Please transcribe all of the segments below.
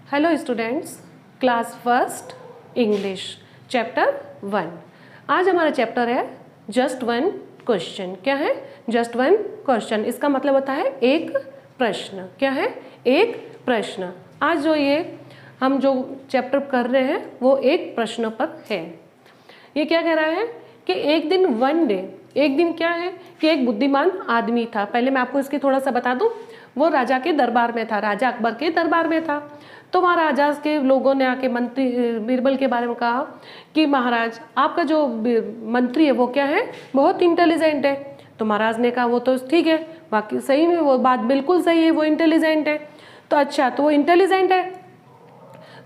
Hello students, class first English chapter 1। आज हमारा chapter है जस्ट वन क्वेश्चन। क्या है? Just one question. इसका मतलब होता है एक प्रश्न। क्या है? एक प्रश्न। आज हम जो चैप्टर कर रहे हैं वो एक प्रश्न पर है। ये क्या कह रहा है कि एक दिन वन डे, एक दिन क्या है कि एक बुद्धिमान आदमी था। पहले मैं आपको इसकी थोड़ा सा बता दूं। वो राजा के दरबार में था, राजा अकबर के दरबार में था। तो वहाँ राजा के लोगों ने आके मंत्री बीरबल के बारे में कहा कि महाराज, आपका जो मंत्री है वो क्या है, बहुत इंटेलिजेंट है। तो महाराज ने कहा वो तो ठीक है, बाकी सही में वो बात बिल्कुल सही है, वो इंटेलिजेंट है। तो अच्छा, तो वो इंटेलिजेंट है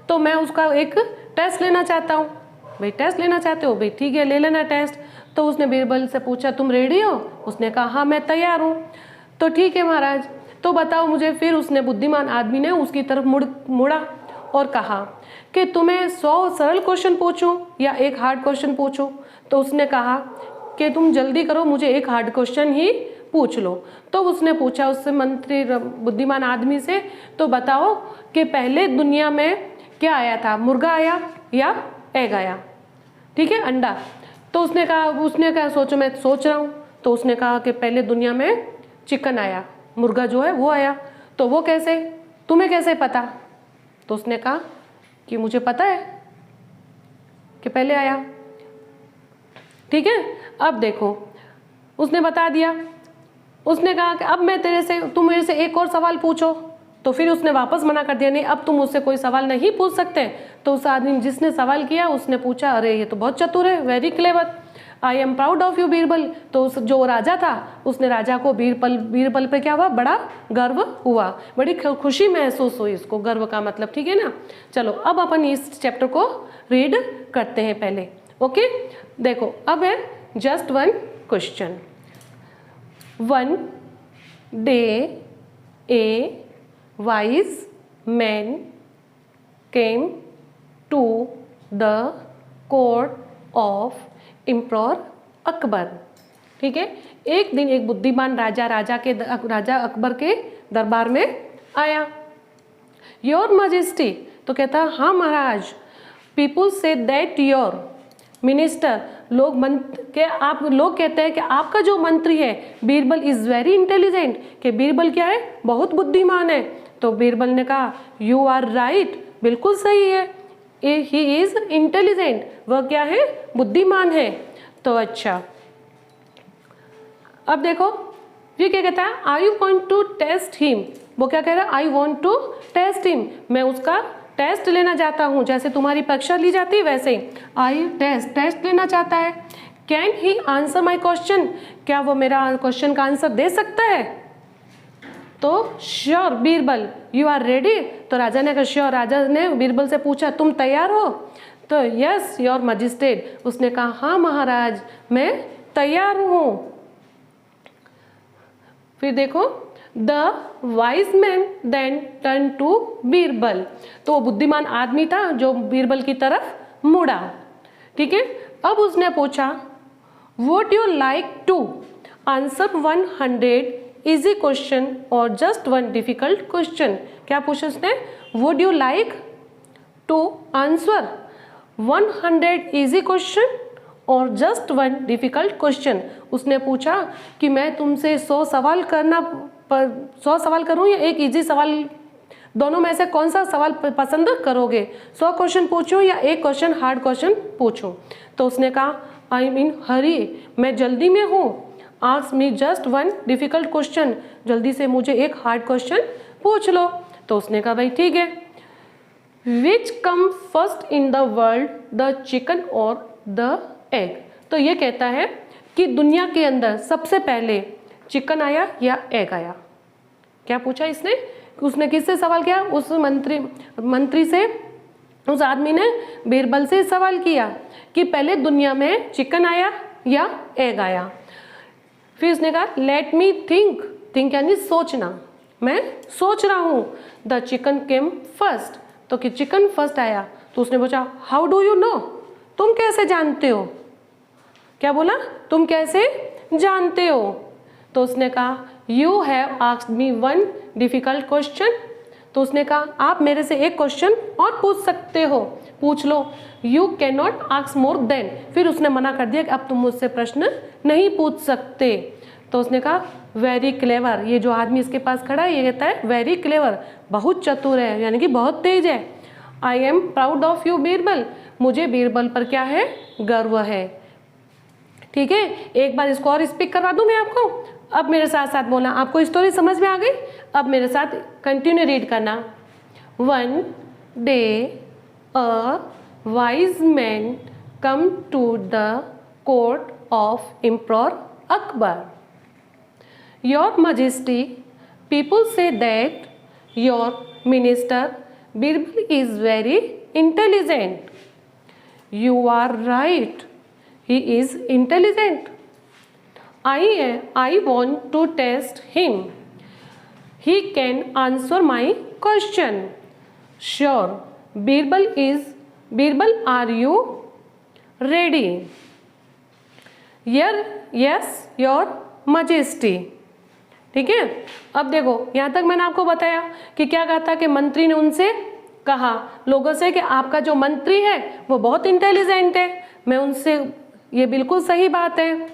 तो मैं उसका एक टेस्ट लेना चाहता हूँ। भाई टेस्ट लेना चाहते हो? भाई ठीक है, ले लेना टेस्ट। तो उसने बीरबल से पूछा तुम रेडी हो? उसने कहा हाँ मैं तैयार हूँ। तो ठीक है महाराज, तो बताओ मुझे। फिर उसने बुद्धिमान आदमी ने उसकी तरफ मुड़ा और कहा कि तुम्हें 100 सरल क्वेश्चन पूछूं या एक हार्ड क्वेश्चन पूछूं? तो उसने कहा कि तुम जल्दी करो, मुझे एक हार्ड क्वेश्चन ही पूछ लो। तो उसने पूछा उससे, मंत्री बुद्धिमान आदमी से, तो बताओ कि पहले दुनिया में क्या आया था, मुर्गा आया या एग आया? ठीक है, अंडा। तो उसने कहा सोचो, मैं सोच रहा हूँ। तो उसने कहा कि पहले दुनिया में चिकन आया, मुर्गा जो है वो आया। तो वो कैसे, तुम्हें कैसे पता? तो उसने कहा कि मुझे पता है कि पहले आया। ठीक है, अब देखो उसने बता दिया। उसने कहा कि अब तुम मेरे से एक और सवाल पूछो। तो फिर उसने वापस मना कर दिया, नहीं अब तुम मुझसे कोई सवाल नहीं पूछ सकते। तो उस आदमी जिसने सवाल किया उसने पूछा, अरे ये तो बहुत चतुर है, very clever, I am proud of you Birbal. तो जो राजा था उसने राजा को बीरबल पे क्या हुआ, बड़ा गर्व हुआ, बड़ी खुशी महसूस हुई उसको, गर्व का मतलब। ठीक है ना। चलो अब अपन इस चैप्टर को रीड करते हैं पहले। ओके, देखो अब है just one question. One day A wise man came to the court of Emperor Akbar. ठीक है, एक दिन एक बुद्धिमान राजा राजा अकबर के दरबार में आया। योर मजेस्टी, तो कहता हाँ महाराज। People say that your minister, आप लोग कहते हैं कि आपका जो मंत्री है बीरबल इज वेरी इंटेलिजेंट, कि बीरबल क्या है, बहुत बुद्धिमान है। तो बीरबल ने कहा यू आर राइट, बिल्कुल सही है, ही इज इंटेलिजेंट, वह क्या है, बुद्धिमान है। तो अच्छा, अब देखो ये क्या कहता है, I want to test him. वो क्या कह रहा है, I want to test him, मैं उसका टेस्ट लेना चाहता हूँ। जैसे तुम्हारी परीक्षा ली जाती है वैसे ही आई टेस्ट लेना चाहता है। Can he answer my question, क्या वो मेरा क्वेश्चन का आंसर दे सकता है? तो sure Birbal, you are ready? तो राजा ने कहा श्योर। राजा ने बीरबल से पूछा तुम तैयार हो? तो यस योर मजिस्ट्रेट, उसने कहा हाँ महाराज मैं तैयार हूँ। फिर देखो, the wise man then turn to Birbal, तो वो बुद्धिमान आदमी था जो बीरबल की तरफ मुड़ा। ठीक है, अब उसने पूछा would you like to answer 100 easy question और जस्ट वन डिफिकल्ट क्वेश्चन? क्या पूछा उसने, would you like to answer 100 easy question और जस्ट वन डिफिकल्ट क्वेश्चन? उसने पूछा कि मैं तुमसे 100 सवाल करूं या एक इजी सवाल, दोनों में से कौन सा सवाल पसंद करोगे? 100 क्वेश्चन पूछूं या एक क्वेश्चन हार्ड क्वेश्चन पूछूं? तो उसने कहा आई एम इन हरी, मैं जल्दी में हूँ। Ask me just one difficult question, जल्दी से मुझे एक हार्ड क्वेश्चन पूछ लो। तो उसने कहा भाई ठीक है। Which come first in the world, the chicken और द एग? तो ये कहता है कि दुनिया के अंदर सबसे पहले चिकन आया या एग आया? क्या पूछा इसने? उसने किससे सवाल किया? उस मंत्री से, उस आदमी ने बीरबल से सवाल किया कि पहले दुनिया में चिकन आया या एग आया? फिर उसने कहा लेट मी थिंक यानी सोचना, मैं सोच रहा हूँ। द चिकन केम फर्स्ट, तो कि चिकन फर्स्ट आया। तो उसने पूछा हाउ डू यू नो, तुम कैसे जानते हो? क्या बोला, तुम कैसे जानते हो? तो उसने कहा you have asked me one difficult question, तो उसने कहा आप मेरे से एक क्वेश्चन और पूछ सकते हो, पूछ लो। You can not ask more than, फिर उसने मना कर दिया कि अब तुम मुझसे प्रश्न नहीं पूछ सकते। तो उसने कहा वेरी क्लेवर, ये जो आदमी इसके पास खड़ा है ये कहता है वेरी क्लेवर, बहुत चतुर है, यानी कि बहुत तेज है। I am proud of you Birbal, मुझे बीरबल पर क्या है, गर्व है। ठीक है, एक बार इसको और स्पीक करवा दूं मैं आपको। अब मेरे साथ साथ बोलना, आपको स्टोरी समझ में आ गई? अब मेरे साथ कंटिन्यू रीड करना। One day a wise man come to the court of emperor Akbar. Your majesty, people say that your minister Birbal is very intelligent. You are right, he is intelligent. I want to test him. He can answer my question. Sure. Birbal, are you ready? Yes, your majesty. ठीक है, अब देखो यहाँ तक मैंने आपको बताया कि क्या कहा था कि मंत्री ने उनसे कहा लोगों से कि आपका जो मंत्री है वो बहुत इंटेलिजेंट है। मैं उनसे, ये बिल्कुल सही बात है।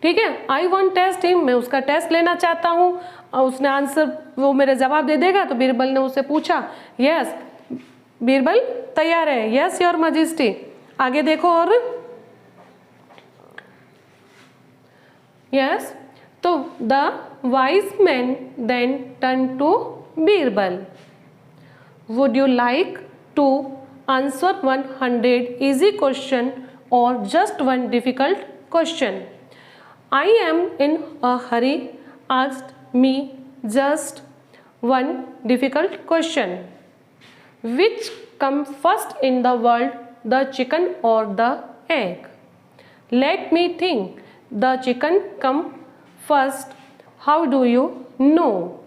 ठीक है, आई वॉन्ट टेस्ट हिम, मैं उसका टेस्ट लेना चाहता हूँ। और उसने आंसर, वो मेरे जवाब दे देगा। तो बीरबल ने उससे पूछा, यस, बीरबल तैयार है, यस योर मजेस्टी। आगे देखो और यस, तो the wise man then turn to Birbal, would you like to answer 100 easy question or just one difficult question? I am in a hurry, asked me just one difficult question. Which come first in the world, the chicken or the egg? Let me think. The chicken come first. How do you know?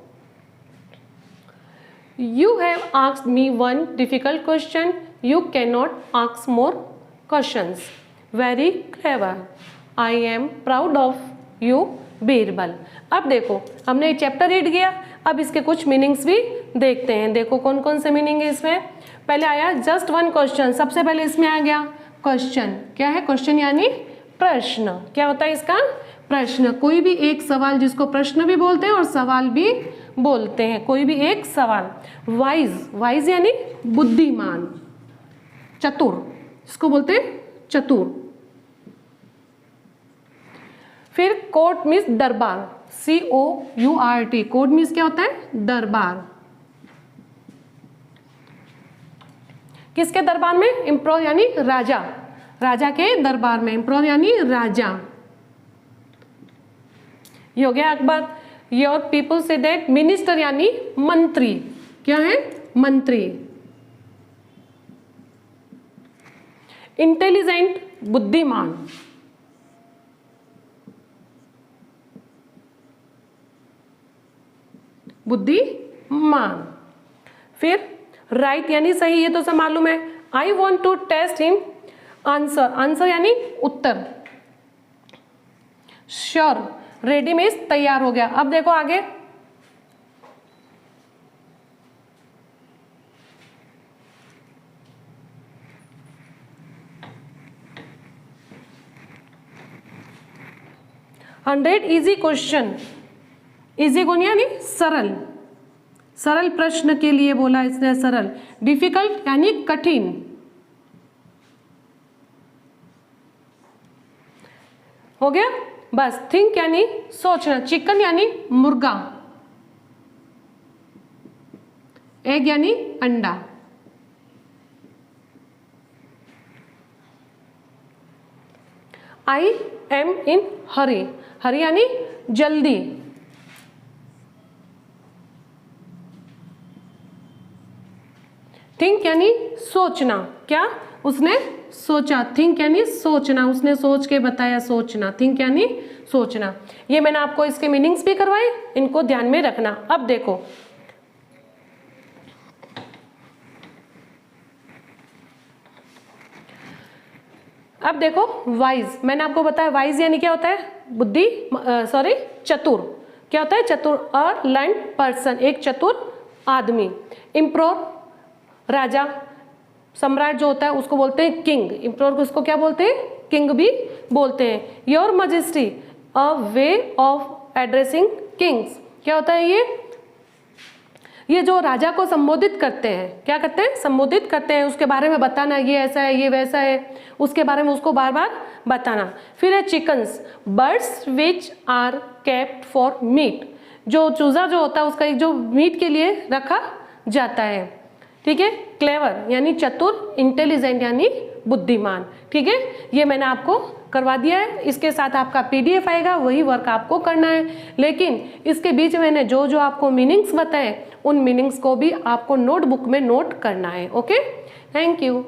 You have asked me one difficult question. You cannot ask more questions. Very clever. I am proud of you, Birbal. अब देखो हमने ये chapter read किया, अब इसके कुछ meanings भी देखते हैं। देखो कौन कौन से मीनिंग है इसमें। पहले आया जस्ट वन क्वेश्चन, सबसे पहले इसमें आ गया क्वेश्चन। क्या है क्वेश्चन? यानी प्रश्न। क्या होता है इसका? प्रश्न। कोई भी एक सवाल, जिसको प्रश्न भी बोलते हैं और सवाल भी बोलते हैं, कोई भी एक सवाल। वाइज, वाइज यानी बुद्धिमान, चतुर, इसको बोलते हैं चतुर। फिर कोर्ट मीन्स दरबार, COURT, कोर्ट मीन्स क्या होता है? दरबार। किसके दरबार में? एम्परर यानी राजा, राजा के दरबार में। एम्परर यानी राजा। ये हो गया Akbar. Your people say that, minister यानी मंत्री। क्या है? मंत्री। इंटेलिजेंट, बुद्धिमान। बुद्धिमान। फिर राइट यानी सही, ये तो सब मालूम है। I want to test him, answer, answer यानी उत्तर। श्योर, रेडी मीन्स तैयार हो गया। अब देखो आगे, हंड्रेड इजी क्वेश्चन। इजी कौन? यानी सरल, सरल प्रश्न के लिए बोला इसने सरल। डिफिकल्ट यानी कठिन। हो गया बस। थिंक यानी सोचना। चिकन यानी मुर्गा। एग यानी अंडा। आई एम इन हरी, हरी यानी जल्दी। थिंक यानी सोचना। क्या? उसने सोचा। थिंक यानी सोचना, उसने सोच के बताया, सोचना। थिंक यानी सोचना। ये मैंने आपको इसके मीनिंग्स भी करवाए, इनको ध्यान में रखना। अब देखो अब देखो वाइज, मैंने आपको बताया वाइज यानी क्या होता है? बुद्धि, सॉरी चतुर। क्या होता है? चतुर, अ लर्न पर्सन, एक चतुर आदमी। इम्प्रोर, राजा, सम्राट जो होता है उसको बोलते हैं किंग। इम्प्रोर को उसको क्या बोलते हैं? किंग भी बोलते हैं। Your majesty, a way of addressing Kings, क्या होता है ये जो राजा को संबोधित करते हैं, क्या करते हैं? संबोधित करते हैं, उसके बारे में बताना, ये ऐसा है, ये वैसा है, उसके बारे में उसको बार बार बताना। फिर है chickens, birds which are kept for meat, जो चूजा जो होता है उसका एक जो मीट के लिए रखा जाता है। ठीक है। क्लेवर यानी चतुर, इंटेलिजेंट यानी बुद्धिमान। ठीक है, ये मैंने आपको करवा दिया है। इसके साथ आपका PDF आएगा, वही वर्क आपको करना है, लेकिन इसके बीच मैंने जो जो आपको मीनिंग्स बताए उन मीनिंग्स को भी आपको नोटबुक में नोट करना है। Okay, thank you.